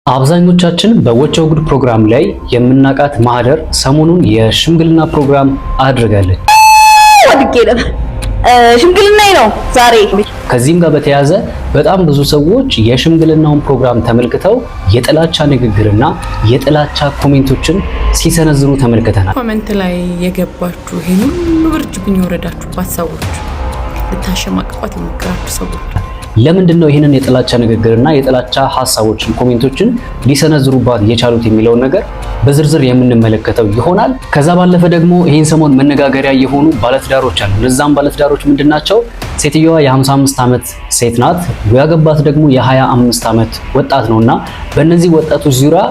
አብዛኞቻችን በወቸው ጉድ ፕሮግራም ላይ የምናቃት ማህደር ሰሞኑን የሽምግልና ፕሮግራም አድርጋለች። ሽምግልና ነው ዛሬ። ከዚህም ጋር በተያያዘ በጣም ብዙ ሰዎች የሽምግልናውን ፕሮግራም ተመልክተው የጥላቻ ንግግርና የጥላቻ ኮሜንቶችን ሲሰነዝሩ ተመልክተናል። ኮሜንት ላይ የገባችሁ ይሄን ሁሉ ብርጅብኝ ወረዳችሁባት ሰዎች፣ ልታሸማቅቋት የሞከራችሁ ሰዎች ለምንድነው ይሄንን የጥላቻ ንግግርና የጥላቻ ሐሳቦችን ኮሜንቶችን ሊሰነዝሩባት የቻሉት የሚለውን ነገር በዝርዝር የምንመለከተው ይሆናል። ከዛ ባለፈ ደግሞ ይሄን ሰሞን መነጋገሪያ የሆኑ ባለትዳሮች አሉ። እነዛም ባለትዳሮች ምንድናቸው? ሴትየዋ የ55 ዓመት ሴት ናት፣ ያገባት ደግሞ የ25 ዓመት ወጣት ነውና በእነዚህ ወጣቶች ዙሪያ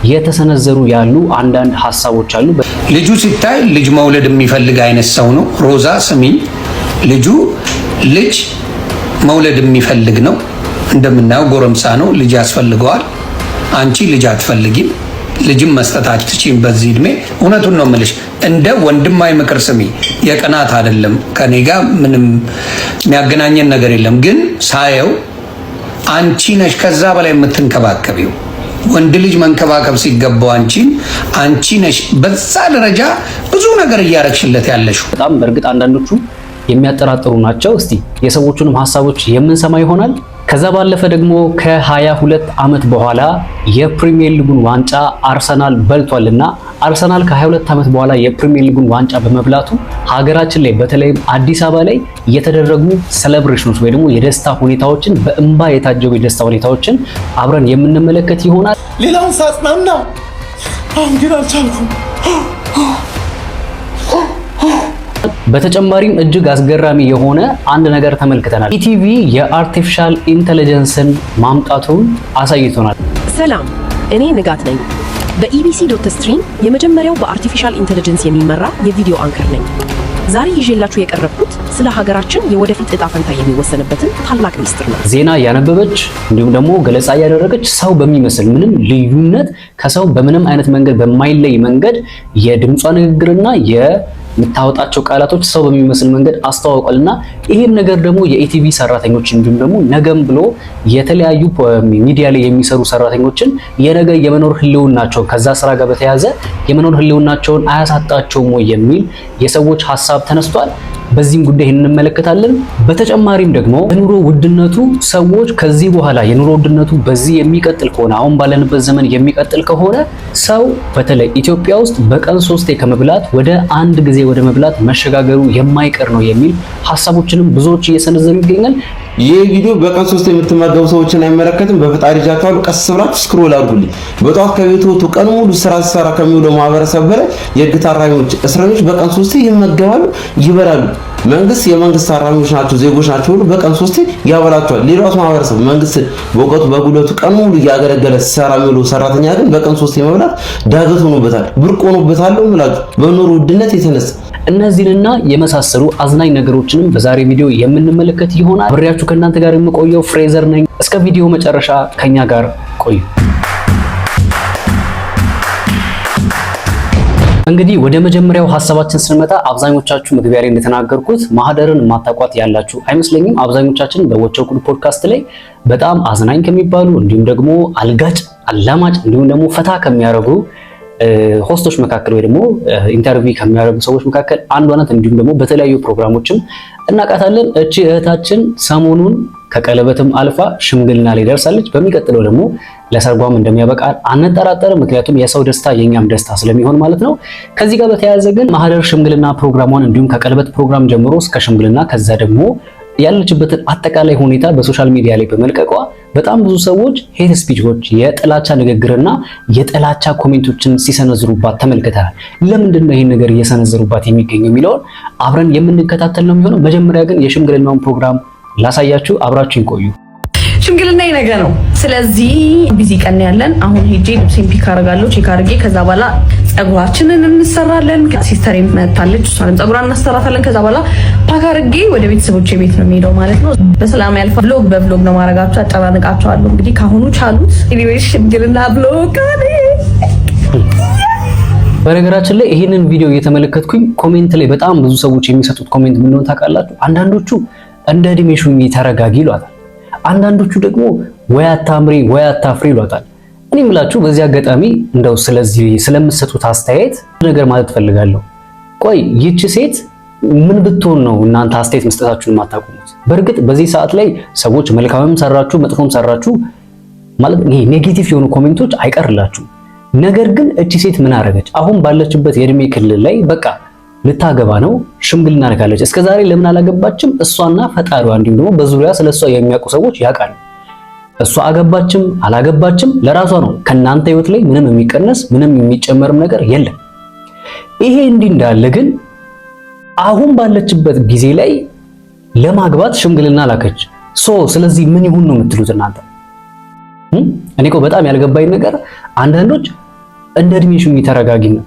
የተሰነዘሩ ያሉ አንዳንድ ሐሳቦች አሉ። ልጁ ሲታይ ልጅ መውለድ የሚፈልግ አይነት ሰው ነው። ሮዛ ስሚኝ፣ ልጅ መውለድ የሚፈልግ ነው። እንደምናየው ጎረምሳ ነው፣ ልጅ ያስፈልገዋል። አንቺ ልጅ አትፈልጊም፣ ልጅም መስጠት አትችይም በዚህ እድሜ። እውነቱን ነው የምልሽ። እንደ ወንድማዊ ምክር ስሚ። የቅናት አይደለም፣ ከኔ ጋር ምንም የሚያገናኘን ነገር የለም። ግን ሳየው አንቺ ነሽ ከዛ በላይ የምትንከባከቢው። ወንድ ልጅ መንከባከብ ሲገባው አንቺ ነሽ በዛ ደረጃ ብዙ ነገር እያረግሽለት ያለሽ። በጣም በእርግጥ አንዳንዶቹ የሚያጠራጥሩ ናቸው። እስቲ የሰዎቹንም ሐሳቦች የምንሰማ ይሆናል። ከዛ ባለፈ ደግሞ ከ22 ዓመት በኋላ የፕሪሚየር ሊጉን ዋንጫ አርሰናል በልቷልና አርሰናል ከ22 ዓመት በኋላ የፕሪሚየር ሊጉን ዋንጫ በመብላቱ ሀገራችን ላይ በተለይም አዲስ አበባ ላይ የተደረጉ ሴሌብሬሽኖች ወይ ደግሞ የደስታ ሁኔታዎችን በእንባ የታጀቡ የደስታ ሁኔታዎችን አብረን የምንመለከት ይሆናል። ሌላውን ሳጽናና አሁን ግን አልቻልኩም። በተጨማሪም እጅግ አስገራሚ የሆነ አንድ ነገር ተመልክተናል። ኢቲቪ የአርቲፊሻል ኢንተለጀንስን ማምጣቱን አሳይቶናል። ሰላም፣ እኔ ንጋት ነኝ። በኢቢሲ ዶት ስትሪም የመጀመሪያው በአርቲፊሻል ኢንተለጀንስ የሚመራ የቪዲዮ አንከር ነኝ። ዛሬ ይዤላችሁ የቀረብኩት ስለ ሀገራችን የወደፊት እጣ ፈንታ የሚወሰንበትን ታላቅ ሚስጥር ነው። ዜና ያነበበች እንዲሁም ደግሞ ገለጻ ያደረገች ሰው በሚመስል ምንም ልዩነት ከሰው በምንም አይነት መንገድ በማይለይ መንገድ የድምጿ ንግግርና የምታወጣቸው ቃላቶች ሰው በሚመስል መንገድ አስተዋውቋልና ይሄም ነገር ደግሞ የኢቲቪ ሰራተኞች እንዲሁም ደግሞ ነገም ብሎ የተለያዩ ሚዲያ ላይ የሚሰሩ ሰራተኞችን የነገ የመኖር ህልውናቸው ከዛ ስራ ጋር በተያያዘ የመኖር ህልውናቸውን አያሳጣቸውም ወይ የሚል የሰዎች ሐሳብ ተነስቷል። በዚህም ጉዳይ እንመለከታለን። በተጨማሪም ደግሞ የኑሮ ውድነቱ ሰዎች ከዚህ በኋላ የኑሮ ውድነቱ በዚህ የሚቀጥል ከሆነ አሁን ባለንበት ዘመን የሚቀጥል ከሆነ ሰው በተለይ ኢትዮጵያ ውስጥ በቀን 3 ከመብላት ወደ አንድ ጊዜ ወደ መብላት መሸጋገሩ የማይቀር ነው የሚል ሐሳቦችንም ብዙዎች እየሰነዘሩ ይገኛል። ይህ ቪዲዮ በቀን 3 የምትመገቡ ሰዎችን አይመለከትም። በፈጣሪ ጃካሉ ቀስ ብላችሁ ስክሮል አድርጉልኝ። በጧት ከቤቱ ወጡ ቀን ሙሉ ስራ ሲሰራ ከሚውለው ማህበረሰብ በላይ የህግ ታራሚዎች፣ እስረኞች በቀን 3 ይመገባሉ፣ ይበላሉ። መንግስት የመንግስት ታራሚዎች ናቸው፣ ዜጎች ናቸው ሁሉ በቀን 3 ያበላቸዋል። ሌላው ማህበረሰብ መንግስት በእውቀቱ በጉልበቱ ቀን ሙሉ እያገለገለ ሲሰራ የሚውለው ሰራተኛ ግን በቀን 3 መብላት ዳገት ሆኖበታል፣ ብርቅ ሆኖበታል ማለት በኑሮ ውድነት የተነሳ። እነዚህንና የመሳሰሉ አዝናኝ ነገሮችንም በዛሬ ቪዲዮ የምንመለከት ይሆናል። አብሬያችሁ ከእናንተ ጋር የምቆየው ፍሬዘር ነኝ። እስከ ቪዲዮ መጨረሻ ከኛ ጋር ቆዩ። እንግዲህ ወደ መጀመሪያው ሐሳባችን ስንመጣ አብዛኞቻችሁ መግቢያ ላይ እንደተናገርኩት ማህደርን ማታቋት ያላችሁ አይመስለኝም። አብዛኞቻችን በወቸው ጉድ ፖድካስት ላይ በጣም አዝናኝ ከሚባሉ እንዲሁም ደግሞ አልጋጭ አላማጭ እንዲሁም ደግሞ ፈታ ከሚያደርጉ ሆስቶች መካከል ወይ ደግሞ ኢንተርቪው ከሚያደርጉ ሰዎች መካከል አንዷ ናት። እንዲሁም ደግሞ በተለያዩ ፕሮግራሞችም እናቃታለን። እቺ እህታችን ሰሞኑን ከቀለበትም አልፋ ሽምግልና ላይ ደርሳለች። በሚቀጥለው ደግሞ ለሰርጓም እንደሚያበቃ አንጠራጠርም። ምክንያቱም የሰው ደስታ የኛም ደስታ ስለሚሆን ማለት ነው። ከዚህ ጋር በተያያዘ ግን ማህደር ሽምግልና ፕሮግራሟን እንዲሁም ከቀለበት ፕሮግራም ጀምሮ እስከ ሽምግልና ከዛ ደግሞ ያለችበትን አጠቃላይ ሁኔታ በሶሻል ሚዲያ ላይ በመልቀቋ በጣም ብዙ ሰዎች ሄት ስፒቾች፣ የጥላቻ ንግግርና የጥላቻ ኮሜንቶችን ሲሰነዝሩባት ተመልክተናል። ለምንድን ነው ይሄን ነገር እየሰነዘሩባት የሚገኘው የሚለውን አብረን የምንከታተል ነው የሚሆነው። መጀመሪያ ግን የሽምግልናውን ፕሮግራም ላሳያችሁ፣ አብራችሁ ይቆዩ። ሽምግልና ነገ ነው። ስለዚህ ቢዚ ቀን ያለን አሁን ሄጄ ልብሴን ፒክ አደርጋለሁ፣ ቼክ አድርጌ ከዛ በኋላ ጸጉራችንን እንሰራለን። ሲስተሬም መታለች፣ እሷንም ጸጉሯን እናሰራታለን። ከዛ በኋላ ፓክ አድርጌ ወደ ቤተሰቦቼ ቤት ነው የምሄደው ማለት ነው። በሰላም ያልፋ። ብሎግ በብሎግ ነው ማረጋችሁ፣ አጨናንቃችኋለሁ። እንግዲህ ካሁኑ ቻሉት። ኤኒዌይስ ሽምግልና ብሎግ በነገራችን ላይ ይሄንን ቪዲዮ እየተመለከትኩኝ ኮሜንት ላይ በጣም ብዙ ሰዎች የሚሰጡት ኮሜንት ምን እንደሆነ ታውቃላችሁ? አንዳንዶቹ እንደ እድሜሽ ሁኚ ተረጋጊ ይሏታል። አንዳንዶቹ ደግሞ ወይ አታምሪ ወይ አታፍሪ ይሏታል። እኔ የምላችሁ በዚህ አጋጣሚ እንደው ስለዚህ ስለምትሰጡት አስተያየት ነገር ማለት ፈልጋለሁ። ቆይ ይህች ሴት ምን ብትሆን ነው እናንተ አስተያየት መስጠታችሁን የማታቆሙት? በእርግጥ በዚህ ሰዓት ላይ ሰዎች መልካምም ሰራችሁ መጥፎም ሰራችሁ ማለት ይሄ ኔጌቲቭ የሆኑ ኮሜንቶች አይቀርላችሁም። ነገር ግን እቺ ሴት ምን አደረገች? አሁን ባለችበት የእድሜ ክልል ላይ በቃ ልታገባ ነው፣ ሽምግልና ልካለች። እስከዛሬ ለምን አላገባችም? እሷና ፈጣሪዋ እንዲሁም ደግሞ በዙሪያ ስለሷ የሚያውቁ ሰዎች ያውቃሉ። እሷ አገባችም አላገባችም ለራሷ ነው። ከናንተ ህይወት ላይ ምንም የሚቀነስ ምንም የሚጨመርም ነገር የለም። ይሄ እንዲህ እንዳለ ግን አሁን ባለችበት ጊዜ ላይ ለማግባት ሽምግልና ላከች። ስለዚህ ምን ይሁን ነው የምትሉት እናንተ? እኔ እኮ በጣም ያልገባኝ ነገር አንዳንዶች እንደ እድሜሽ ተረጋጊ ነው።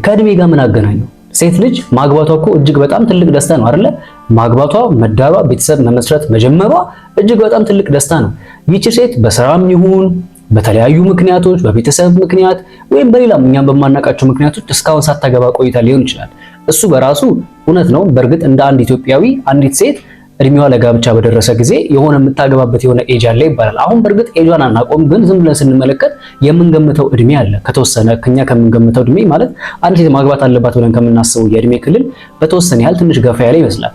ከእድሜ ጋር ምን አገናኘው? ሴት ልጅ ማግባቷ እኮ እጅግ በጣም ትልቅ ደስታ ነው አይደለ? ማግባቷ፣ መዳሯ፣ ቤተሰብ መመስረት መጀመሯ እጅግ በጣም ትልቅ ደስታ ነው። ይህች ሴት በስራም ይሁን በተለያዩ ምክንያቶች በቤተሰብ ምክንያት ወይም በሌላም እኛም በማናውቃቸው ምክንያቶች እስካሁን ሳታገባ ቆይታ ሊሆን ይችላል። እሱ በራሱ እውነት ነው። በእርግጥ እንደ አንድ ኢትዮጵያዊ አንዲት ሴት እድሜዋ ለጋብቻ በደረሰ ጊዜ የሆነ የምታገባበት የሆነ ኤጅ አለ ይባላል። አሁን በእርግጥ ኤጇን አናቆም፣ ግን ዝም ብለን ስንመለከት የምንገምተው እድሜ አለ። ከተወሰነ ከኛ ከምንገምተው እድሜ ማለት አንድ ሴት ማግባት አለባት ብለን ከምናስበው የእድሜ ክልል በተወሰነ ያህል ትንሽ ገፋ ያለ ይመስላል።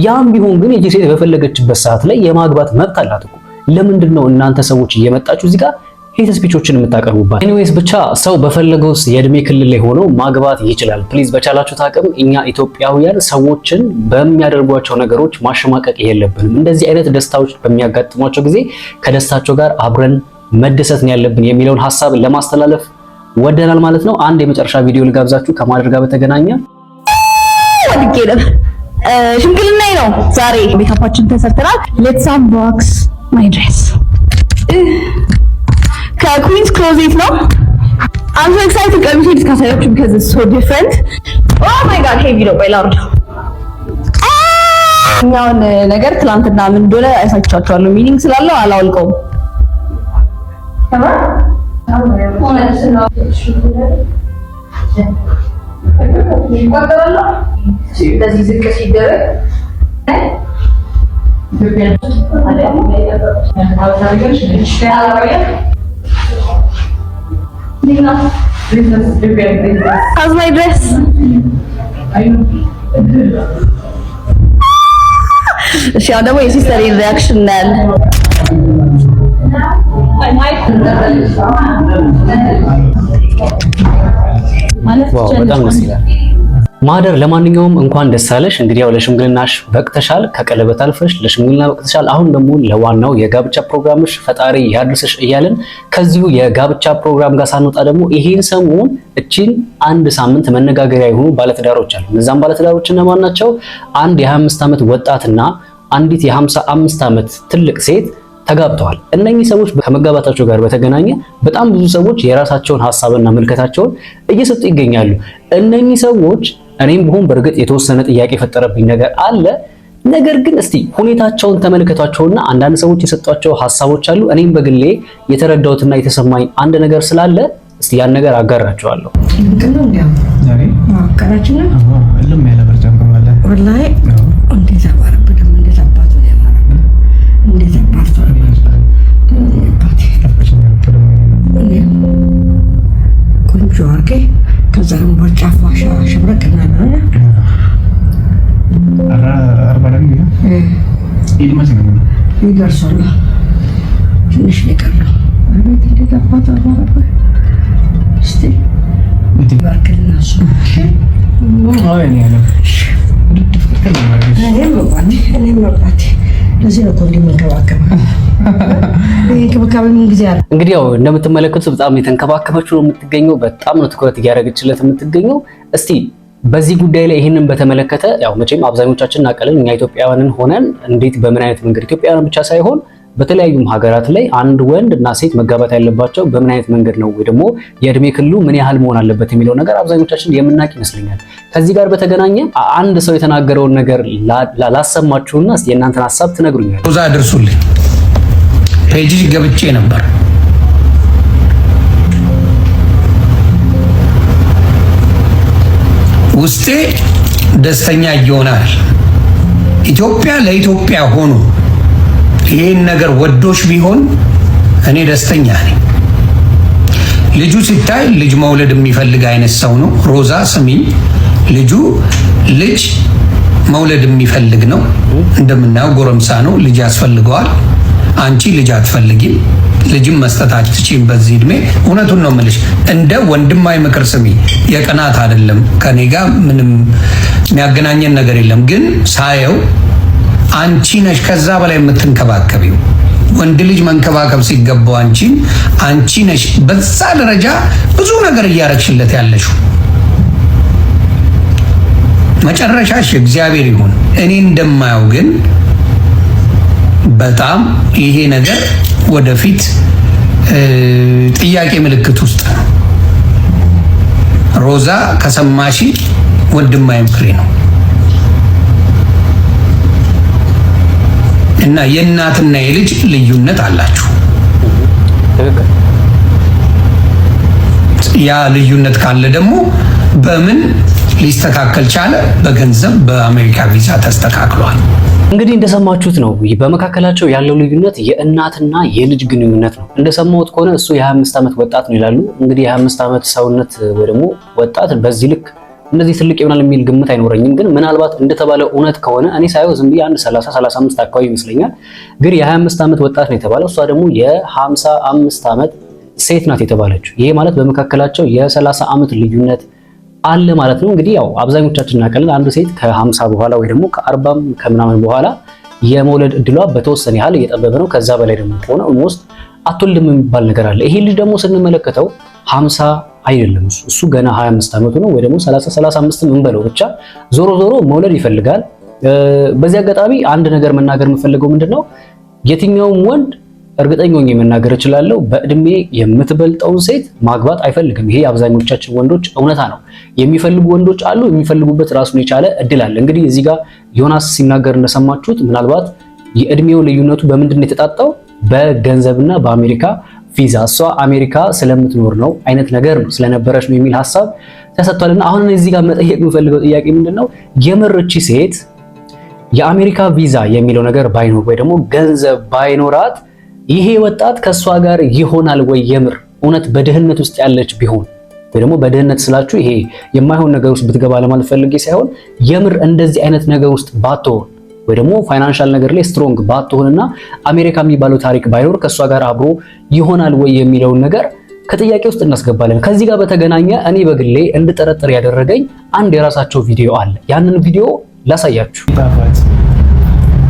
ያም ቢሆን ግን ይህች ሴት በፈለገችበት ሰዓት ላይ የማግባት መብት አላት እኮ። ለምንድን ነው እናንተ ሰዎች እየመጣችሁ እዚህ ጋር ሄት ስፒቾችን የምታቀርቡባት? ኤኒዌይስ ብቻ ሰው በፈለገው የእድሜ ክልል ላይ ሆኖ ማግባት ይችላል። ፕሊዝ በቻላችሁት አቅም እኛ ኢትዮጵያውያን ሰዎችን በሚያደርጓቸው ነገሮች ማሸማቀቅ የለብንም። እንደዚህ አይነት ደስታዎች በሚያጋጥሟቸው ጊዜ ከደስታቸው ጋር አብረን መደሰት ነው ያለብን የሚለውን ሐሳብ ለማስተላለፍ ወደናል ማለት ነው። አንድ የመጨረሻ ቪዲዮ ልጋብዛችሁ ከማድረግ ጋር በተገናኘ ሽምግልና ነው ዛሬ። ሜካፓችን ተሰርተናል። ሌትስ አንቦክስ ማይ ድሬስ ከኩዊንስ ክሎዜት ነው። I'm so excited ቀሚሴ ልካሳያችሁ because it's so different. Oh my god ሄቪ ነው ባይላርድ እኛውን ነገር ትላንትና ምን እንደሆነ አሳይቻችኋለሁ። ሚኒንግ ስላለው አላውልቀውም። እንደዚህ ዝቅ ሲደረግ How's my dress? እሺ አሁን ደግሞ የሲስተር ሪአክሽን ናል ዋው በጣም ደስ ይላል። ማህደር ለማንኛውም እንኳን ደስ አለሽ። እንግዲህ ያው ለሽምግልናሽ በቅተሻል፣ ከቀለበት አልፈሽ ለሽምግልና በቅተሻል። አሁን ደግሞ ለዋናው የጋብቻ ፕሮግራምሽ ፈጣሪ ያድርስሽ እያልን ከዚሁ የጋብቻ ፕሮግራም ጋር ሳንወጣ ደግሞ ይሄን ሰሞን እቺን አንድ ሳምንት መነጋገሪያ የሆኑ ባለትዳሮች አሉ። እነዛም ባለትዳሮች እነማን ናቸው? አንድ የ25 ዓመት ወጣትና አንዲት የ55 ዓመት ትልቅ ሴት ተጋብተዋል። እነኚህ ሰዎች ከመጋባታቸው ጋር በተገናኘ በጣም ብዙ ሰዎች የራሳቸውን ሐሳብና ምልከታቸውን እየሰጡ ይገኛሉ። እነኚህ ሰዎች እኔም ቢሆን በእርግጥ የተወሰነ ጥያቄ የፈጠረብኝ ነገር አለ። ነገር ግን እስቲ ሁኔታቸውን ተመልከቷቸውና አንዳንድ ሰዎች የሰጧቸው ሐሳቦች አሉ። እኔም በግሌ የተረዳሁትና የተሰማኝ አንድ ነገር ስላለ እስቲ ያን ነገር አጋራቸዋለሁ። እንግዲህ ያው እንደምትመለከቱት በጣም የተንከባከበችው ነው የምትገኘው። በጣም ነው ትኩረት እያደረገችለት የምትገኘው። እስቲ በዚህ ጉዳይ ላይ ይህንን በተመለከተ ያው መቼም አብዛኞቻችን እናውቃለን እኛ ኢትዮጵያውያንን ሆነን እንዴት በምን አይነት መንገድ ኢትዮጵያውያን ብቻ ሳይሆን በተለያዩም ሀገራት ላይ አንድ ወንድ እና ሴት መጋባት ያለባቸው በምን አይነት መንገድ ነው ወይ ደግሞ የእድሜ ክልሉ ምን ያህል መሆን አለበት የሚለው ነገር አብዛኞቻችን የምናውቅ ይመስለኛል። ከዚህ ጋር በተገናኘ አንድ ሰው የተናገረውን ነገር ላሰማችሁና እስቲ የእናንተን ሐሳብ ትነግሩኛል። ሮዛ አድርሱልኝ። ፔጅ ገብቼ ነበር። ውስጤ ደስተኛ ይሆናል። ኢትዮጵያ ለኢትዮጵያ ሆኖ ይሄን ነገር ወዶሽ ቢሆን እኔ ደስተኛ ነኝ። ልጁ ሲታይ ልጅ መውለድ የሚፈልግ አይነት ሰው ነው። ሮዛ ስሚኝ፣ ልጁ ልጅ መውለድ የሚፈልግ ነው። እንደምናየው ጎረምሳ ነው፣ ልጅ ያስፈልገዋል። አንቺ ልጅ አትፈልጊም፣ ልጅም መስጠት አትችይም በዚህ እድሜ። እውነቱን ነው የምልሽ፣ እንደ ወንድማዊ ምክር ስሚ። የቅናት አይደለም፣ ከኔ ጋር ምንም የሚያገናኘን ነገር የለም። ግን ሳየው አንቺ ነሽ ከዛ በላይ የምትንከባከቢው። ወንድ ልጅ መንከባከብ ሲገባው አንቺ ነሽ በዛ ደረጃ ብዙ ነገር እያረግሽለት ያለሽው። መጨረሻሽ እግዚአብሔር ይሁን። እኔ እንደማየው ግን በጣም ይሄ ነገር ወደፊት ጥያቄ ምልክት ውስጥ ነው። ሮዛ ከሰማሽ ወንድማዊ ምክሬ ነው እና የእናትና የልጅ ልዩነት አላችሁ። ያ ልዩነት ካለ ደግሞ በምን ሊስተካከል ቻለ? በገንዘብ በአሜሪካ ቪዛ ተስተካክሏል። እንግዲህ እንደሰማችሁት ነው። በመካከላቸው ያለው ልዩነት የእናትና የልጅ ግንኙነት ነው። እንደሰማሁት ከሆነ እሱ የ25 ዓመት ወጣት ነው ይላሉ። እንግዲህ የ25 ዓመት ሰውነት ወይ ደግሞ ወጣት በዚህ ልክ እንደዚህ ትልቅ ይሆናል የሚል ግምት አይኖረኝም። ግን ምናልባት እንደተባለው እውነት ከሆነ እኔ ሳየው ዝም ብዬ አንድ 30-35 አካባቢ ይመስለኛል። ግን የ25 ዓመት ወጣት ነው የተባለው፣ እሷ ደግሞ የ55 ዓመት ሴት ናት የተባለችው። ይሄ ማለት በመካከላቸው የ30 ዓመት ልዩነት አለ ማለት ነው። እንግዲህ ያው አብዛኞቻችን እናውቃለን አንዱ ሴት ከ50 በኋላ ወይ ደግሞ ከ40 ከምናምን በኋላ የመውለድ እድሏ በተወሰነ ያህል እየጠበበ ነው። ከዛ በላይ ደግሞ ከሆነ ኦልሞስት አትወልድም የሚባል ነገር አለ። ይሄ ልጅ ደግሞ ስንመለከተው 50 አይደለም፣ እሱ ገና 25 ዓመቱ ነው ወይ ደግሞ 30-35 እንበለው ብቻ ዞሮ መውለድ ይፈልጋል። በዚህ አጋጣሚ አንድ ነገር መናገር የምፈልገው ምንድነው፣ የትኛውም ወንድ እርግጠኛ ሆኜ መናገር እችላለሁ በእድሜ የምትበልጠውን ሴት ማግባት አይፈልግም። ይሄ አብዛኞቻችን ወንዶች እውነታ ነው። የሚፈልጉ ወንዶች አሉ፣ የሚፈልጉበት ራሱን የቻለ እድል አለ። እንግዲህ እዚህ ጋር ዮናስ ሲናገር እንደሰማችሁት ምናልባት የእድሜው ልዩነቱ በምንድን ነው የተጣጣው? በገንዘብና በአሜሪካ ቪዛ። እሷ አሜሪካ ስለምትኖር ነው አይነት ነገር ነው ስለነበረች ነው የሚል ሐሳብ ተሰጥቷልና አሁን እዚህ ጋር መጠየቅ የምፈልገው ጥያቄ ምንድነው፣ የምርቺ ሴት የአሜሪካ ቪዛ የሚለው ነገር ባይኖር ወይ ደግሞ ገንዘብ ባይኖራት ይሄ ወጣት ከሷ ጋር ይሆናል ወይ? የምር እውነት በድህነት ውስጥ ያለች ቢሆን ወይ ደግሞ በድህነት ስላችሁ ይሄ የማይሆን ነገር ውስጥ ብትገባ ለማለት ፈልጌ ሳይሆን የምር እንደዚህ አይነት ነገር ውስጥ ባትሆን ወይ ደግሞ ፋይናንሻል ነገር ላይ ስትሮንግ ባትሆንና አሜሪካ የሚባለው ታሪክ ባይኖር ከሷ ጋር አብሮ ይሆናል ወይ የሚለውን ነገር ከጥያቄ ውስጥ እናስገባለን። ከዚህ ጋር በተገናኘ እኔ በግሌ እንድጠረጥር ያደረገኝ አንድ የራሳቸው ቪዲዮ አለ። ያንን ቪዲዮ ላሳያችሁ።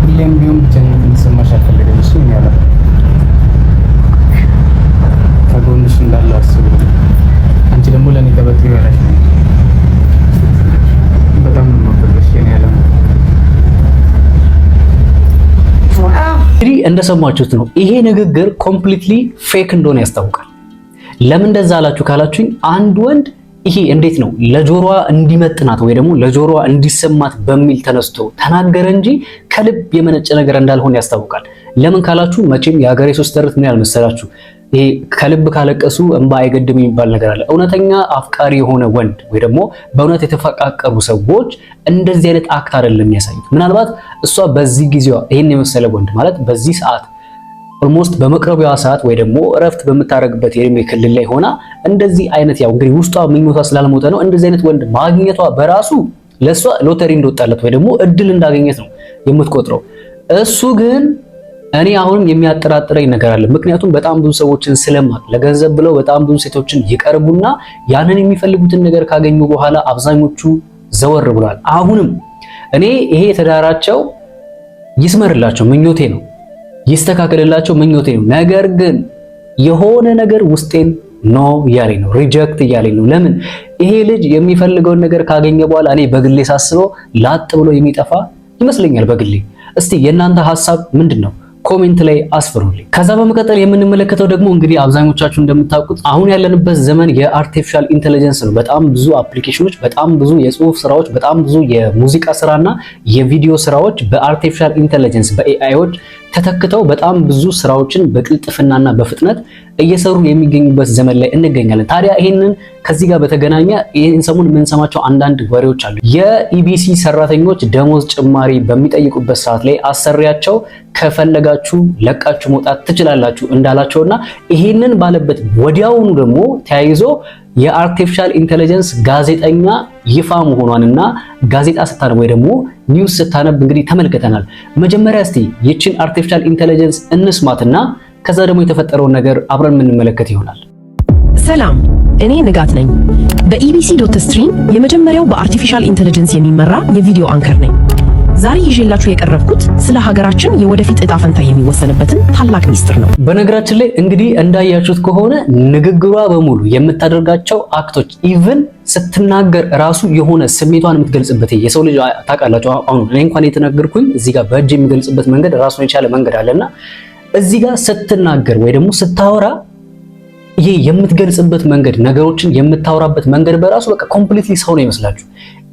ሁሌም ቢሆን ብቻዬን እንድሰማሽ አልፈልግም። እሱ ያለ ከጎንሽ እንዳለው አስቡ። አንቺ ደግሞ ለኔ ከበቂ በላሽ ነው። በጣም ነው የምወድሽ የኔ ያለ። እንግዲህ እንደሰማችሁት ነው። ይሄ ንግግር ኮምፕሊትሊ ፌክ እንደሆነ ያስታውቃል። ለምን እንደዛ አላችሁ ካላችሁኝ፣ አንድ ወንድ ይሄ እንዴት ነው ለጆሮዋ እንዲመጥናት ወይ ደግሞ ለጆሮዋ እንዲሰማት በሚል ተነስቶ ተናገረ እንጂ ከልብ የመነጨ ነገር እንዳልሆነ ያስታውቃል። ለምን ካላችሁ መቼም የሀገሬ ሶስት ተረት ምን ያልመሰላችሁ፣ ይሄ ከልብ ካለቀሱ እንባ አይገድም የሚባል ነገር አለ። እውነተኛ አፍቃሪ የሆነ ወንድ ወይ ደግሞ በእውነት የተፈቃቀሩ ሰዎች እንደዚህ አይነት አክት አይደለም የሚያሳዩት። ምናልባት እሷ በዚህ ጊዜዋ ይሄን የመሰለ ወንድ ማለት በዚህ ሰዓት ኦልሞስት በመቅረቢያዋ ሰዓት ወይ ደግሞ እረፍት በምታረግበት የእድሜ ክልል ላይ ሆና እንደዚህ አይነት ያው እንግዲህ ውስጧ ምኞቷ ስላልሞተ ነው እንደዚህ አይነት ወንድ ማግኘቷ በራሱ ለሷ ሎተሪ እንደወጣለት ወይ ደግሞ እድል እንዳገኘት ነው የምትቆጥረው። እሱ ግን እኔ አሁንም የሚያጠራጥረኝ ነገር አለ። ምክንያቱም በጣም ብዙ ሰዎችን ስለማቅ ለገንዘብ ብለው በጣም ብዙ ሴቶችን ይቀርቡና ያንን የሚፈልጉትን ነገር ካገኙ በኋላ አብዛኞቹ ዘወር ብሏል። አሁንም እኔ ይሄ የተዳራቸው ይስመርላቸው ምኞቴ ነው፣ ይስተካከልላቸው ምኞቴ ነው። ነገር ግን የሆነ ነገር ውስጤን ኖ እያለኝ ነው፣ ሪጀክት እያለኝ ነው። ለምን ይሄ ልጅ የሚፈልገውን ነገር ካገኘ በኋላ እኔ በግሌ ሳስበው ላጥ ብሎ የሚጠፋ ይመስለኛል በግሌ። እስቲ የእናንተ ሐሳብ ምንድነው? ኮሜንት ላይ አስፍሩልኝ። ከዛ በመቀጠል የምንመለከተው ደግሞ እንግዲህ አብዛኞቻችሁ እንደምታውቁት አሁን ያለንበት ዘመን የአርቲፊሻል ኢንተለጀንስ ነው። በጣም ብዙ አፕሊኬሽኖች፣ በጣም ብዙ የጽሁፍ ስራዎች፣ በጣም ብዙ የሙዚቃ ስራና የቪዲዮ ስራዎች በአርቲፊሻል ኢንተለጀንስ በኤአይዎች ተተክተው በጣም ብዙ ስራዎችን በቅልጥፍናና በፍጥነት እየሰሩ የሚገኙበት ዘመን ላይ እንገኛለን። ታዲያ ይሄንን ከዚህ ጋር በተገናኘ ይሄን ሰሞን የምንሰማቸው አንዳንድ ወሬዎች አሉ። የኢቢሲ ሰራተኞች ደሞዝ ጭማሪ በሚጠይቁበት ሰዓት ላይ አሰሪያቸው ከፈለጋችሁ ለቃችሁ መውጣት ትችላላችሁ እንዳላቸውና ይሄንን ባለበት ወዲያውኑ ደግሞ ተያይዞ የአርቲፊሻል ኢንተለጀንስ ጋዜጠኛ ይፋ መሆኗንና ጋዜጣ ስታነብ ወይ ደግሞ ኒውስ ስታነብ እንግዲህ ተመልክተናል። መጀመሪያ እስቲ ይችን አርቲፊሻል ኢንተለጀንስ እንስማትና ከዛ ደግሞ የተፈጠረውን ነገር አብረን የምንመለከት ይሆናል። ሰላም፣ እኔ ንጋት ነኝ። በኢቢሲ.ስትሪም የመጀመሪያው በአርቲፊሻል ኢንተለጀንስ የሚመራ የቪዲዮ አንከር ነኝ። ዛሬ ይዤላችሁ የቀረብኩት ስለ ሀገራችን የወደፊት እጣ ፈንታ የሚወሰንበትን ታላቅ ሚስጥር ነው። በነገራችን ላይ እንግዲህ እንዳያችሁት ከሆነ ንግግሯ በሙሉ የምታደርጋቸው አክቶች ኢቭን ስትናገር ራሱ የሆነ ስሜቷን የምትገልጽበት የሰው ልጅ ታውቃላችሁ። አሁን እኔ እንኳን የተናገርኩኝ እዚህ ጋር በእጅ የሚገልጽበት መንገድ ራሱን የቻለ መንገድ አለና እዚህ ጋር ስትናገር ወይ ደግሞ ስታወራ ይሄ የምትገልጽበት መንገድ ነገሮችን የምታወራበት መንገድ በራሱ በቃ ኮምፕሊትሊ ሰው ነው ይመስላችሁ።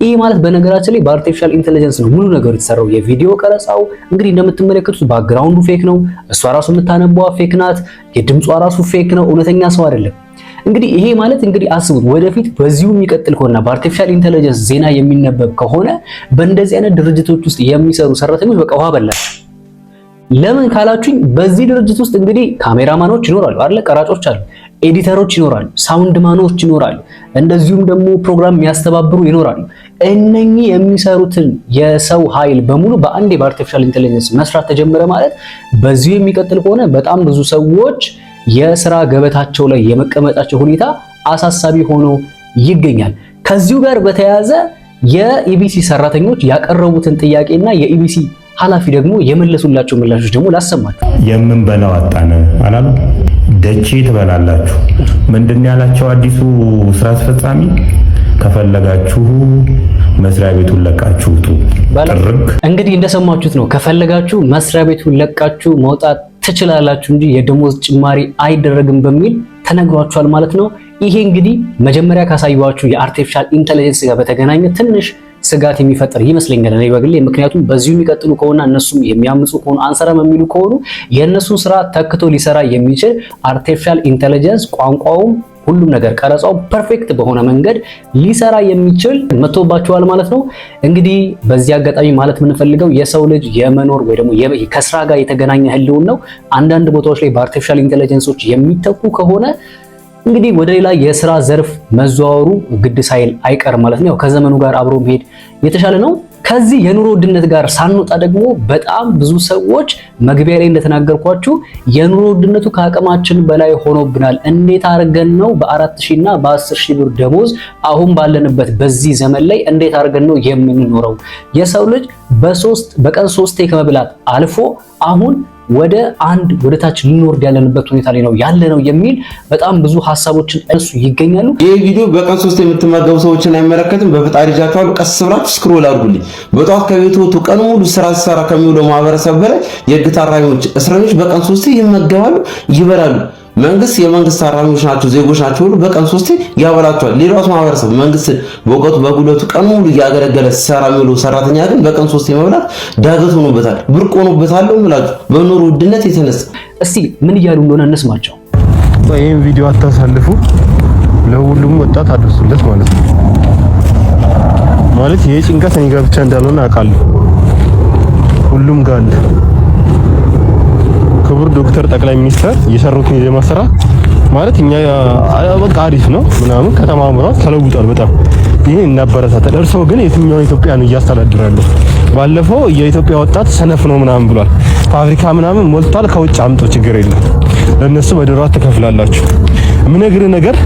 ይሄ ማለት በነገራችን ላይ በአርቲፊሻል ኢንተለጀንስ ነው ሙሉ ነገር የተሰራው። የቪዲዮ ቀረጻው እንግዲህ እንደምትመለከቱት ባክግራውንዱ ፌክ ነው። እሷ ራሱ የምታነባው ፌክ ናት። የድምጿ ራሱ ፌክ ነው። እውነተኛ ሰው አይደለም። እንግዲህ ይሄ ማለት እንግዲህ አስቡት፣ ወደፊት በዚሁ የሚቀጥል ከሆነ በአርቲፊሻል ኢንተለጀንስ ዜና የሚነበብ ከሆነ በእንደዚህ አይነት ድርጅቶች ውስጥ የሚሰሩ ሰራተኞች በቃ ውሃ በላቸው። ለምን ካላችሁኝ በዚህ ድርጅት ውስጥ እንግዲህ ካሜራማኖች ይኖራሉ አይደል? ቀራጮች አሉ፣ ኤዲተሮች ይኖራሉ፣ ሳውንድ ማኖች ይኖራሉ፣ እንደዚሁም ደግሞ ፕሮግራም የሚያስተባብሩ ይኖራሉ። እነኚህ የሚሰሩትን የሰው ኃይል በሙሉ በአንዴ በአርቲፊሻል ኢንተለጀንስ መስራት ተጀመረ ማለት በዚሁ የሚቀጥል ከሆነ በጣም ብዙ ሰዎች የስራ ገበታቸው ላይ የመቀመጣቸው ሁኔታ አሳሳቢ ሆኖ ይገኛል። ከዚሁ ጋር በተያያዘ የኢቢሲ ሰራተኞች ያቀረቡትን ጥያቄና የኢቢሲ ኃላፊ ደግሞ የመለሱላቸው ምላሾች ደግሞ ላሰማችሁ። የምንበላው አጣን አላሉ። ደቼ ትበላላችሁ። ምንድን ያላቸው አዲሱ ስራ አስፈጻሚ? ከፈለጋችሁ መስሪያ ቤቱን ለቃችሁ ውጡ። እንግዲህ እንደሰማችሁት ነው። ከፈለጋችሁ መስሪያ ቤቱን ለቃችሁ መውጣት ትችላላችሁ እንጂ የደሞዝ ጭማሪ አይደረግም በሚል ተነግሯችኋል ማለት ነው። ይሄ እንግዲህ መጀመሪያ ካሳየኋችሁ የአርቲፊሻል ኢንተለጀንስ ጋር በተገናኘ ትንሽ ስጋት የሚፈጥር ይመስለኛል እኔ በግሌ። ምክንያቱም በዚሁ የሚቀጥሉ ከሆነ እነሱም የሚያምፁ ከሆነ አንሰራም የሚሉ ከሆኑ የእነሱን ስራ ተክቶ ሊሰራ የሚችል አርቲፊሻል ኢንተለጀንስ ቋንቋውም ሁሉም ነገር ቀረጻው ፐርፌክት በሆነ መንገድ ሊሰራ የሚችል መጥቶባቸዋል ማለት ነው። እንግዲህ በዚህ አጋጣሚ ማለት የምንፈልገው የሰው ልጅ የመኖር ወይ ደግሞ ከስራ ጋር የተገናኘ ህልውና ነው አንዳንድ ቦታዎች ላይ በአርቲፊሻል ኢንተለጀንሶች የሚተኩ ከሆነ እንግዲህ ወደ ሌላ የስራ ዘርፍ መዘዋወሩ ግድ ሳይል አይቀር ማለት ነው። ከዘመኑ ጋር አብሮ መሄድ የተሻለ ነው። ከዚህ የኑሮ ውድነት ጋር ሳንወጣ ደግሞ በጣም ብዙ ሰዎች መግቢያ ላይ እንደተናገርኳችሁ የኑሮ ውድነቱ ከአቅማችን በላይ ሆኖብናል። እንዴት አድርገን ነው በ4000 እና በ10000 ብር ደሞዝ አሁን ባለንበት በዚህ ዘመን ላይ እንዴት አድርገን ነው የምንኖረው? የሰው ልጅ በቀን 3 ከመብላት አልፎ አሁን ወደ ታች ልንወርድ ያለንበት ሁኔታ ላይ ነው ያለነው የሚል በጣም ብዙ ሐሳቦችን እሱ ይገኛሉ። ይሄ ቪዲዮ በቀን 3 የምትመገቡ ሰዎችን አይመለከትም። በፈጣሪ ጃካሉ ቀስ ብላችሁ ስክሮል አድርጉልኝ። በጧት ከቤት ወጡ ቀን ሙሉ ስራ ሲሰራ ከሚውለው ማህበረሰብ በላይ የህግ ታራሚዎች፣ እስረኞች በቀን 3 ይመገባሉ፣ ይበላሉ። መንግስት የመንግስት ታራሚዎች ናቸው፣ ዜጎች ናቸው ሁሉ በቀን 3 ያበላቸዋል። ሌላው ማህበረሰብ መንግስት በወቀቱ በጉልበቱ ቀን ሙሉ ያገለገለ ሲሰራ የሚውለው ሰራተኛ ግን በቀን 3 መብላት ዳገት ሆኖበታል፣ ብርቅ ሆኖበታል ማለት በኑሮ ውድነት የተነሳ። እስቲ ምን እያሉ እንደሆነ እንስማቸው። ይሄን ቪዲዮ አታሳልፉ፣ ለሁሉም ወጣት አድርሱለት ማለት ነው። ማለት ይሄ ጭንቀት እኔ ጋር ብቻ እንዳልሆነ አውቃለሁ፣ ሁሉም ጋር አለ። ክቡር ዶክተር ጠቅላይ ሚኒስትር የሰሩትን የዜማ ስራ ማለት እኛ በቃ አሪፍ ነው ምናምን ከተማምሯት ተለውጧል በጣም ይሄ እናበረታታለን። እርስዎ ግን የትኛው ኢትዮጵያን እያስተዳድራሉ? ባለፈው የኢትዮጵያ ወጣት ሰነፍ ነው ምናምን ብሏል። ፋብሪካ ምናምን ሞልቷል፣ ከውጭ አምጦ ችግር የለም ለነሱ በዶላር ትከፍላላችሁ። ምነግር ነገር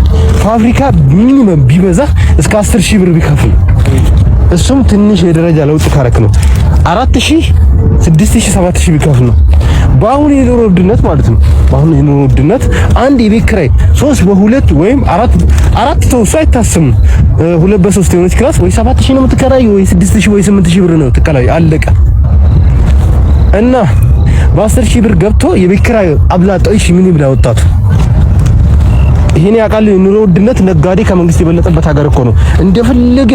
ፋብሪካ ሚኒመም ቢበዛ እስከ 10000 ብር ቢከፍል እሱም ትንሽ የደረጃ ለውጥ ካረክ ነው 4000 6000 7000 ቢከፍል ነው። በአሁኑ የኑሮ ውድነት ማለት ነው። በአሁኑ የኑሮ ውድነት አንድ የቤት ኪራይ 3 በ2 ወይም 4 ተውሶ አይታሰብም። 2 በ3 የሆነች ክላስ ወይ 7000 ነው የምትከራዩ ወይ 6000 ወይ 8000 ብር ነው ትከራዩ። አለቀ እና በ10000 ብር ገብቶ የቤት ኪራይ አብላጣው እሺ ምን ይብላ ወጣቱ? ይሄን ያውቃል። የኑሮ ውድነት ነጋዴ ከመንግስት የበለጠበት ሀገር እኮ ነው። እንደፈለገ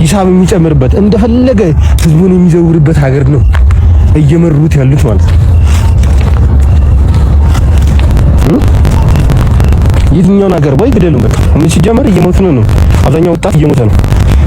ሂሳብ የሚጨምርበት እንደፈለገ ህዝቡን የሚዘውርበት ሀገር ነው እየመሩት ያሉት ማለት ነው። የትኛውን ሀገር ወይ ግደሉ በቃ ሲጀመር እየሞትን ነው። አብዛኛው ወጣት እየሞተ ነው።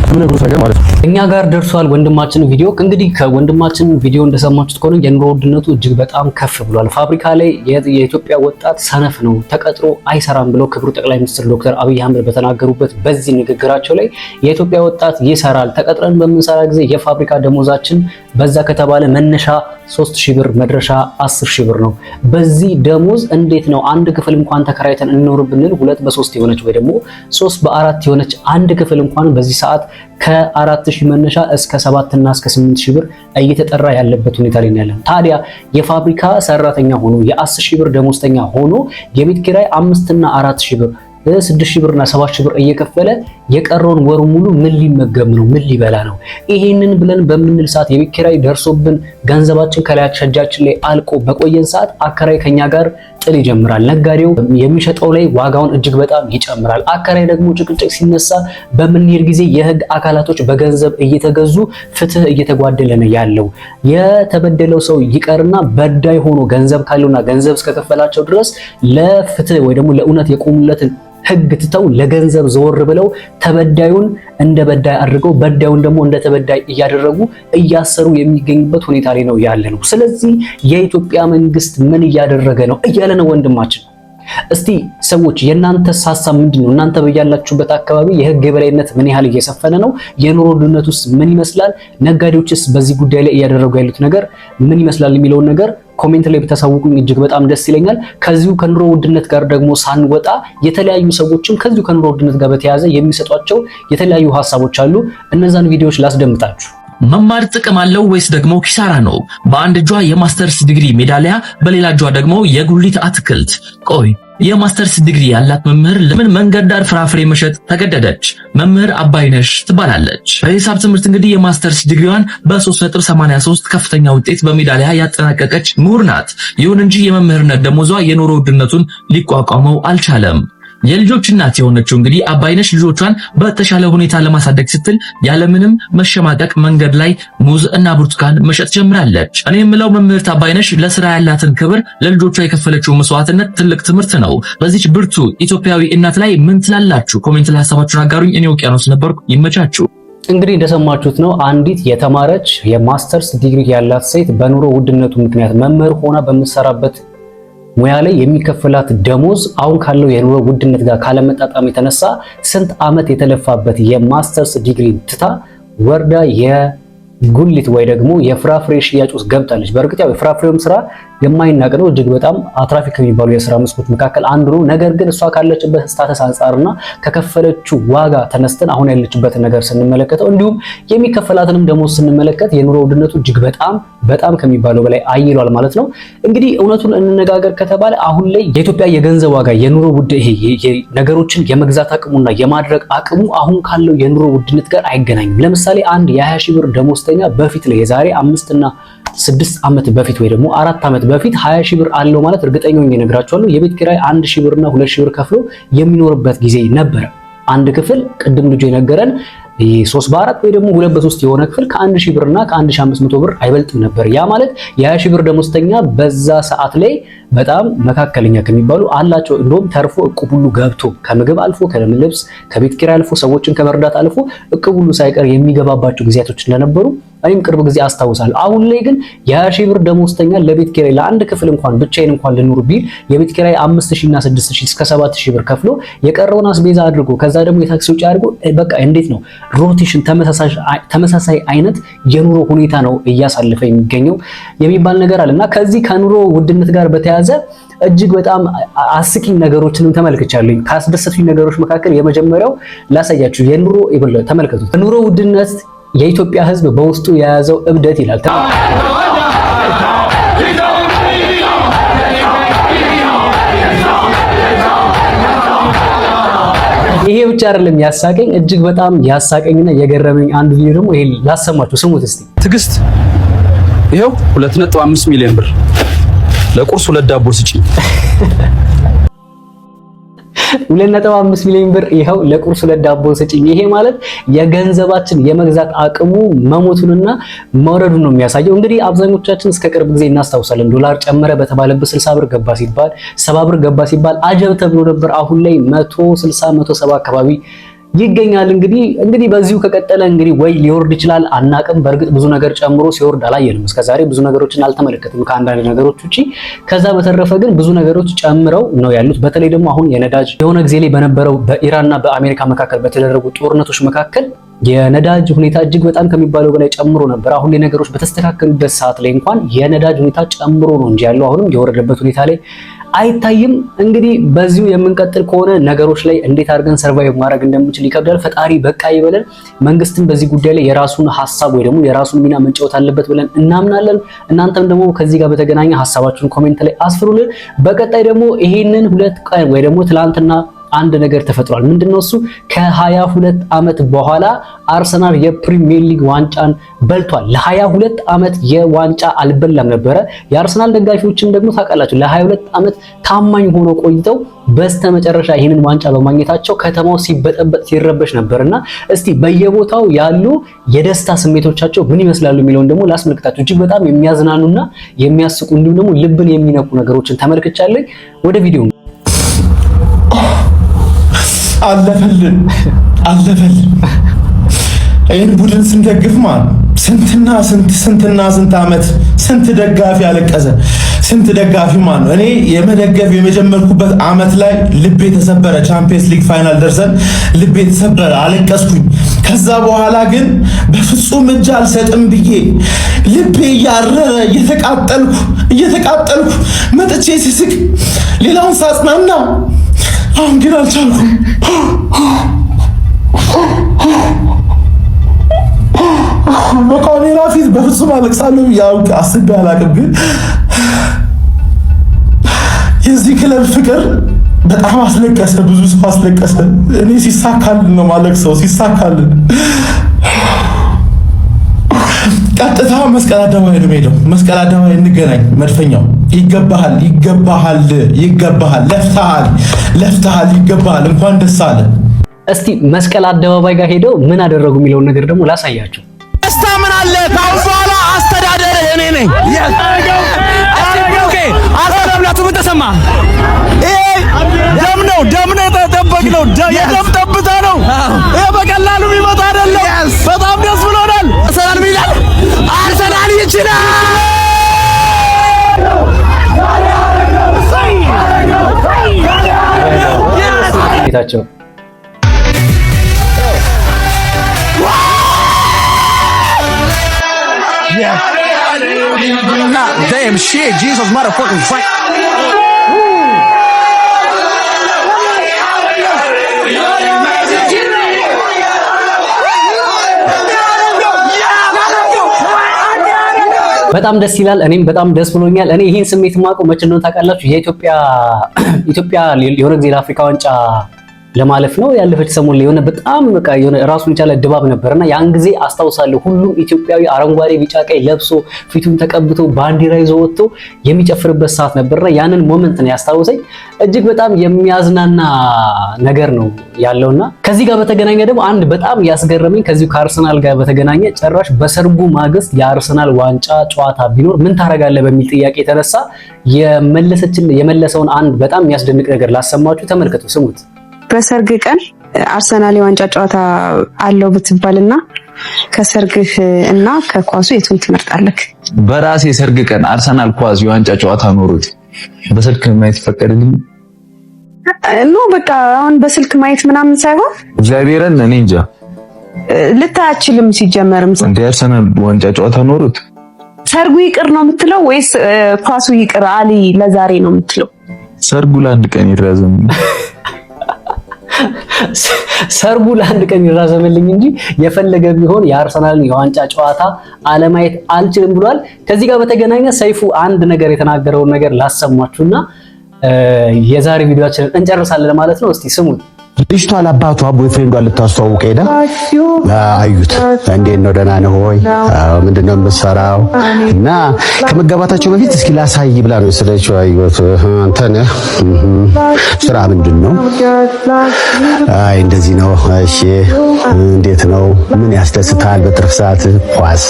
ምን ነገሩ ነገር ማለት ነው። እኛ ጋር ደርሷል ወንድማችን ቪዲዮ። እንግዲህ ከወንድማችን ቪዲዮ እንደሰማችሁት ከሆነ የኑሮ ውድነቱ እጅግ በጣም ከፍ ብሏል። ፋብሪካ ላይ የኢትዮጵያ ወጣት ሰነፍ ነው ተቀጥሮ አይሰራም ብለው ክቡር ጠቅላይ ሚኒስትር ዶክተር አብይ አህመድ በተናገሩበት በዚህ ንግግራቸው ላይ የኢትዮጵያ ወጣት ይሰራል፣ ተቀጥረን በምንሰራ ጊዜ የፋብሪካ ደሞዛችን በዛ ከተባለ መነሻ 3000 ብር መድረሻ 10000 ብር ነው። በዚህ ደሞዝ እንዴት ነው አንድ ክፍል እንኳን ተከራይተን እንኖር ብንል 2 በ3 የሆነች ወይ ደግሞ 3 በ4 የሆነች አንድ ክፍል እንኳን በዚህ ሰዓት ከ4000 መነሻ እስከ 7 እና እስከ 8000 ብር እየተጠራ ያለበት ሁኔታ ላይ ያለን። ታዲያ የፋብሪካ ሰራተኛ ሆኖ የ10000 ብር ደሞዝተኛ ሆኖ የቤት ኪራይ 5 እና 4000 ብር 6000 ብርና 7000 ብር እየከፈለ የቀረውን ወሩ ሙሉ ምን ሊመገብ ነው? ምን ሊበላ ነው? ይሄንን ብለን በምንል ሰዓት የቤት ኪራይ ደርሶብን ገንዘባችን ከላይ ከእጃችን ላይ አልቆ በቆየን ሰዓት አከራይ ከኛ ጋር ጥል ይጀምራል። ነጋዴው የሚሸጠው ላይ ዋጋውን እጅግ በጣም ይጨምራል። አከራይ ደግሞ ጭቅጭቅ ሲነሳ በምንሄድ ጊዜ የህግ አካላቶች በገንዘብ እየተገዙ ፍትህ እየተጓደለ ነው ያለው። የተበደለው ሰው ይቀርና በዳይ ሆኖ ገንዘብ ካለውና ገንዘብ እስከከፈላቸው ድረስ ለፍትህ ወይ ደግሞ ለእውነት የቆሙለትን ህግ ትተው ለገንዘብ ዘወር ብለው ተበዳዩን እንደ በዳይ አድርገው በዳዩን ደግሞ እንደ ተበዳይ እያደረጉ እያሰሩ የሚገኙበት ሁኔታ ላይ ነው ያለ ነው። ስለዚህ የኢትዮጵያ መንግስት ምን እያደረገ ነው እያለ ነው ወንድማችን። እስቲ ሰዎች የናንተ ሐሳብ ምንድነው? እናንተ በያላችሁበት አካባቢ የህግ የበላይነት ምን ያህል እየሰፈነ ነው? የኑሮ ውድነት ውስጥ ምን ይመስላል? ነጋዴዎችስ በዚህ ጉዳይ ላይ እያደረጉ ያሉት ነገር ምን ይመስላል የሚለውን ነገር ኮሜንት ላይ ብታሳውቁኝ እጅግ በጣም ደስ ይለኛል። ከዚሁ ከኑሮ ውድነት ጋር ደግሞ ሳንወጣ የተለያዩ ሰዎችም ከዚሁ ከኑሮ ውድነት ጋር በተያያዘ የሚሰጧቸው የተለያዩ ሐሳቦች አሉ። እነዛን ቪዲዮዎች ላስደምጣችሁ። መማር ጥቅም አለው ወይስ ደግሞ ኪሳራ ነው? በአንድ እጇ የማስተርስ ዲግሪ ሜዳሊያ፣ በሌላ እጇ ደግሞ የጉሊት አትክልት። ቆይ የማስተርስ ዲግሪ ያላት መምህር ለምን መንገድ ዳር ፍራፍሬ መሸጥ ተገደደች? መምህር አባይነሽ ትባላለች። በሂሳብ ትምህርት እንግዲህ የማስተርስ ዲግሪዋን በ3.83 ከፍተኛ ውጤት በሜዳሊያ ያጠናቀቀች ምሁር ናት። ይሁን እንጂ የመምህርነት ደሞዟ የኑሮ ውድነቱን ሊቋቋመው አልቻለም። የልጆች እናት የሆነችው እንግዲህ አባይነሽ ልጆቿን በተሻለ ሁኔታ ለማሳደግ ስትል ያለምንም መሸማቀቅ መንገድ ላይ ሙዝ እና ብርቱካን መሸጥ ጀምራለች። እኔ የምለው መምህርት አባይነሽ ለስራ ያላትን ክብር፣ ለልጆቿ የከፈለችው መስዋዕትነት ትልቅ ትምህርት ነው። በዚች ብርቱ ኢትዮጵያዊ እናት ላይ ምን ትላላችሁ? ኮሜንት ላይ ሀሳባችሁን አጋሩኝ። እኔ ውቅያኖስ ነበርኩ። ይመቻችሁ። እንግዲህ እንደሰማችሁት ነው። አንዲት የተማረች የማስተርስ ዲግሪ ያላት ሴት በኑሮ ውድነቱ ምክንያት መምህር ሆና በምትሰራበት ሙያ ላይ የሚከፈላት ደሞዝ አሁን ካለው የኑሮ ውድነት ጋር ካለመጣጣም የተነሳ ስንት ዓመት የተለፋበት የማስተርስ ዲግሪ ትታ ወርዳ የጉሊት ወይ ደግሞ የፍራፍሬ ሽያጭ ውስጥ ገብታለች። በእርግጥ ያው የፍራፍሬውም ስራ የማይናቅ ነው። እጅግ በጣም አትራፊ ከሚባሉ የስራ መስኮች መካከል አንዱ ነው። ነገር ግን እሷ ካለችበት ስታተስ አንጻርና ከከፈለችው ዋጋ ተነስተን አሁን ያለችበትን ነገር ስንመለከተው እንዲሁም የሚከፈላትንም ደሞዝ ስንመለከት የኑሮ ውድነቱ እጅግ በጣም ከሚባለው በላይ አይሏል ማለት ነው። እንግዲህ እውነቱን እንነጋገር ከተባለ አሁን ላይ የኢትዮጵያ የገንዘብ ዋጋ የኑሮ ነገሮችን የመግዛት አቅሙና የማድረግ አቅሙ አሁን ካለው የኑሮ ውድነት ጋር አይገናኝም። ለምሳሌ አንድ የ20 ሺህ ብር ደሞዝተኛ በፊት ላይ የዛሬ 5 እና 6 ዓመት በፊት ወይ ደግሞ 4 ዓመት በፊት 20 ሺህ ብር አለው ማለት እርግጠኛ ነኝ እነግራችኋለሁ። የቤት ኪራይ 1 ሺህ ብርና 2 ሺህ ብር ከፍሎ የሚኖርበት ጊዜ ነበር። አንድ ክፍል ቅድም ልጅ የነገረን 3 በ4 ወይ ደግሞ 2 በ3 የሆነ ክፍል ከ1000 ብርና ከ1500 ብር አይበልጥም ነበር። ያ ማለት የ20 ሺህ ብር ደሞዝተኛ በዛ ሰዓት ላይ በጣም መካከለኛ ከሚባሉ አላቸው። እንደውም ተርፎ እቁብ ሁሉ ገብቶ ከምግብ አልፎ ከልብስ ከቤት ኪራይ አልፎ ሰዎችን ከመርዳት አልፎ እቁብ ሁሉ ሳይቀር የሚገባባቸው ጊዜያቶች እንደነበሩ እኔም ቅርብ ጊዜ አስታውሳለሁ። አሁን ላይ ግን የ20 ሺህ ብር ደሞዝተኛ ለቤት ኪራይ ለአንድ ክፍል እንኳን ብቻዬን እንኳን ልኑር ቢል የቤት ኪራይ 5000 እና 6000 እስከ 7000 ብር ከፍሎ የቀረውን አስቤዛ አድርጎ ከዛ ደግሞ የታክሲ ወጪ አድርጎ በቃ እንዴት ነው ሮቴሽን ተመሳሳይ አይነት የኑሮ ሁኔታ ነው እያሳለፈ የሚገኘው የሚባል ነገር አለና ከዚህ ከኑሮ ውድነት ጋር በተያያዘ እጅግ በጣም አስቂኝ ነገሮችንም ተመልክቻለሁ። ካስደሰቱኝ ነገሮች መካከል የመጀመሪያው ላሳያችሁ። የኑሮ ተመልከቱት። ኑሮ ውድነት የኢትዮጵያ ሕዝብ በውስጡ የያዘው እብደት ይላል። ይሄ ብቻ አይደለም ያሳቀኝ፣ እጅግ በጣም ያሳቀኝና የገረመኝ አንዱ ቪዲዮ ደግሞ ይሄ ላሰማችሁ፣ ስሙት እስቲ። ትዕግስት ይሄው 2.5 ሚሊዮን ብር ለቁርስ 2 ዳቦ ስጪ። 2.5 ሚሊዮን ብር ይኸው ለቁርስ ለዳቦ ሰጪኝ። ይሄ ማለት የገንዘባችን የመግዛት አቅሙ መሞቱንና መውረዱን ነው የሚያሳየው። እንግዲህ አብዛኞቻችን እስከ ቅርብ ጊዜ እናስታውሳለን ዶላር ጨመረ በተባለበት 60 ብር ገባ ሲባል 70 ብር ገባ ሲባል አጀብ ተብሎ ነበር። አሁን ላይ 160 170 አካባቢ ይገኛል። እንግዲህ በዚሁ ከቀጠለ እንግዲህ ወይ ሊወርድ ይችላል አናቅም። በእርግጥ ብዙ ነገር ጨምሮ ሲወርድ አላየንም። እስከዛሬ ብዙ ነገሮችን አልተመለከትም ከአንዳንድ ነገሮች ውጪ። ከዛ በተረፈ ግን ብዙ ነገሮች ጨምረው ነው ያሉት። በተለይ ደግሞ አሁን የነዳጅ የሆነ ጊዜ ላይ በነበረው በኢራንና በአሜሪካ መካከል በተደረጉ ጦርነቶች መካከል የነዳጅ ሁኔታ እጅግ በጣም ከሚባለው በላይ ጨምሮ ነበር። አሁን ላይ ነገሮች በተስተካከሉበት ሰዓት ላይ እንኳን የነዳጅ ሁኔታ ጨምሮ ነው እንጂ ያለው አሁንም የወረደበት ሁኔታ ላይ አይታይም። እንግዲህ በዚሁ የምንቀጥል ከሆነ ነገሮች ላይ እንዴት አድርገን ሰርቫይቭ ማድረግ እንደምንችል ይከብዳል። ፈጣሪ በቃ ይበለን። መንግስትም በዚህ ጉዳይ ላይ የራሱን ሐሳብ ወይ ደግሞ የራሱን ሚና መጫወት አለበት ብለን እናምናለን። እናንተም ደግሞ ከዚህ ጋር በተገናኘ ሐሳባችሁን ኮሜንት ላይ አስፍሩልን። በቀጣይ ደግሞ ይሄንን 2 ቀን ወይ ደግሞ ትላንትና አንድ ነገር ተፈጥሯል። ምንድነው እሱ? ከ22 ዓመት በኋላ አርሰናል የፕሪሚየር ሊግ ዋንጫን በልቷል። ለ22 ዓመት የዋንጫ አልበላም ነበረ። የአርሰናል ደጋፊዎችም ደግሞ ታውቃላችሁ ለ22 ዓመት ታማኝ ሆኖ ቆይተው በስተመጨረሻ ይህንን ዋንጫ በማግኘታቸው ከተማው ሲበጠበጥ ሲረበሽ ነበርና እስቲ በየቦታው ያሉ የደስታ ስሜቶቻቸው ምን ይመስላሉ የሚለውን ደግሞ ላስመልክታችሁ። እጅግ በጣም የሚያዝናኑና የሚያስቁ እንዲሁም ደግሞ ልብን የሚነኩ ነገሮችን ተመልክቻለሁ። ወደ ቪዲዮ አለፈልን። ይህን ቡድን ስንደግፍ ማለት ስንትና ስንት ዓመት ስንት ደጋፊ ያለቀሰ ስንት ደጋፊ ማለት ነው። እኔ የመደገፍ የመጀመርኩበት ዓመት ላይ ልቤ ተሰበረ። ቻምፒየንስ ሊግ ፋይናል ደርሰን ልቤ ተሰበረ፣ አለቀስኩኝ። ከዛ በኋላ ግን በፍጹም እጅ አልሰጥም ብዬ ልቤ እያረረ እየተቃጠልኩ መጥቼ ሲስቅ ሌላውን ሳጽናና አሁን ግን አልቻልኩም። በቃ ሌላ ፊት በፍጹም አለቅሳለሁ ያው አስቤ አላቅም። ግን የዚህ ክለብ ፍቅር በጣም አስለቀሰ፣ ብዙ ሰው አስለቀሰ። እኔ ሲሳካልን ነው ማለቅሰው፣ ሲሳካልን ቀጥታ መስቀል አደባባይ ነው የምሄደው። መስቀል አደባባይ እንገናኝ። መድፈኛው ይገባሃል፣ ለፍተሃል፣ ይገባሃል፣ እንኳን ደስ አለ። እስቲ መስቀል አደባባይ ጋር ሄደው ምን አደረጉ የሚለውን ነገር ደግሞ ላሳያችሁ። ደስታ ምን አለ? ካሁን በኋላ አስተዳደርህ እኔ ነኝ። አስተዳደርላችሁ ምን ተሰማ? ደም ነው የተጠበቅነው፣ የደም ጠብታ ነው። ይሄ በቀላሉ የሚመጣ አይደለም። በጣም ደስ ብሎናል። አርሰናል ምን ይላል? አርሰናል ይችላል። ጌታቸው Damn shit, Jesus motherfucking Christ. በጣም ደስ ይላል። እኔም በጣም ደስ ብሎኛል። እኔ ይሄን ስሜት የማውቀው መቼ እንደሆነ ታውቃላችሁ? ኢትዮጵያ የሆነ ጊዜ ለአፍሪካ ዋንጫ ለማለፍ ነው ያለፈች ሰሞን ላይ የሆነ በጣም በቃ የሆነ ራሱን የቻለ ድባብ ነበርና ያን ጊዜ አስታውሳለሁ። ሁሉም ኢትዮጵያዊ አረንጓዴ ቢጫ ቀይ ለብሶ ፊቱን ተቀብቶ ባንዲራ ይዞ ወጥቶ የሚጨፍርበት ሰዓት ነበርና ያንን ሞመንት ነው ያስታውሰኝ። እጅግ በጣም የሚያዝናና ነገር ነው ያለውና ከዚህ ጋር በተገናኘ ደግሞ አንድ በጣም ያስገረመኝ ከዚሁ ከአርሰናል ጋር በተገናኘ ጭራሽ በሰርጉ ማግስት የአርሰናል ዋንጫ ጨዋታ ቢኖር ምን ታረጋለህ በሚል ጥያቄ የተነሳ የመለሰውን አንድ በጣም የሚያስደንቅ ነገር ላሰማችሁ። ተመልከቱ፣ ስሙት። በሰርግ ቀን አርሰናል የዋንጫ ጨዋታ አለው ብትባልና ከሰርግህ እና ከኳሱ የቱን ትመርጣለህ? በራሴ ሰርግ ቀን አርሰናል ኳስ የዋንጫ ጨዋታ ኖሮት በስልክ ማየት ፈቀድልኝ? በቃ አሁን በስልክ ማየት ምናምን ሳይሆን እግዚአብሔርን እኔ እንጃ ልታችልም ሲጀመርም እንደ አርሰናል ዋንጫ ጨዋታ ኖሮት ሰርጉ ይቅር ነው የምትለው ወይስ ኳሱ ይቅር አሊ ለዛሬ ነው የምትለው? ሰርጉ ለአንድ ቀን ይራዘም። ሰርጉ ለአንድ ቀን ይራዘምልኝ እንጂ የፈለገ ቢሆን የአርሰናልን የዋንጫ ጨዋታ አለማየት አልችልም ብሏል። ከዚህ ጋር በተገናኘ ሰይፉ አንድ ነገር የተናገረውን ነገር ላሰማችሁና የዛሬ ቪዲዮአችንን እንጨርሳለን ማለት ነው። እስቲ ስሙን። ልጅቷ ለአባቷ ቦይፍሬንዷን ልታስተዋውቅ ሄዳ አዩት። እንዴት ነው ደህና ነህ ሆይ? ምንድነው የምትሰራው? እና ከመጋባታቸው በፊት እስኪ ላሳይ ብላ ነው የወሰደችው። አዩት። አንተ ነህ ስራ ምንድነው? አይ እንደዚህ ነው። እሺ እንዴት ነው? ምን ያስደስታል በትርፍ ሰዓት? ኳስ።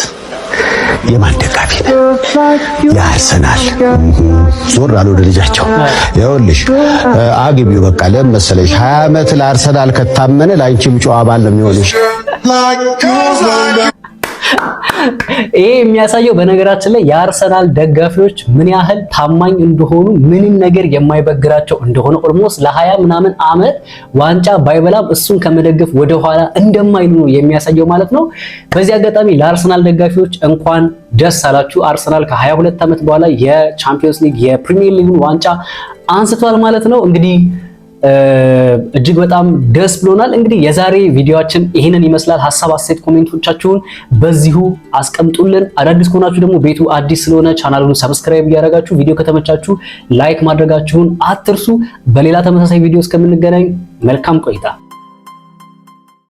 የማን ደጋፊ ነህ? የአርሰናል። ዞር አሉ ወደ ልጃቸው። ይኸውልሽ አግቢው በቃ ለምን መሰለሽ 20 ዓመት ለአርሰናል ከታመነ ለአንቺም ጨዋ ባል ነው የሚሆንሽ። ይሄ የሚያሳየው በነገራችን ላይ የአርሰናል ደጋፊዎች ምን ያህል ታማኝ እንደሆኑ ምንም ነገር የማይበግራቸው እንደሆነ ኦልሞስት ለ20 ምናምን ዓመት ዋንጫ ባይበላም እሱን ከመደገፍ ወደ ኋላ እንደማይሉ ነው የሚያሳየው ማለት ነው። በዚህ አጋጣሚ ለአርሰናል ደጋፊዎች እንኳን ደስ አላችሁ። አርሰናል ከ22 ዓመት በኋላ የቻምፒየንስ ሊግ የፕሪሚየር ሊግን ዋንጫ አንስቷል ማለት ነው። እንግዲህ እጅግ በጣም ደስ ብሎናል። እንግዲህ የዛሬ ቪዲዮአችን ይሄንን ይመስላል። ሐሳብ አስተያየት ኮሜንቶቻችሁን በዚሁ አስቀምጡልን። አዳዲስ ከሆናችሁ ደግሞ ቤቱ አዲስ ስለሆነ ቻናሉን ሰብስክራይብ እያደረጋችሁ ቪዲዮ ከተመቻችሁ ላይክ ማድረጋችሁን አትርሱ። በሌላ ተመሳሳይ ቪዲዮ እስከምንገናኝ መልካም ቆይታ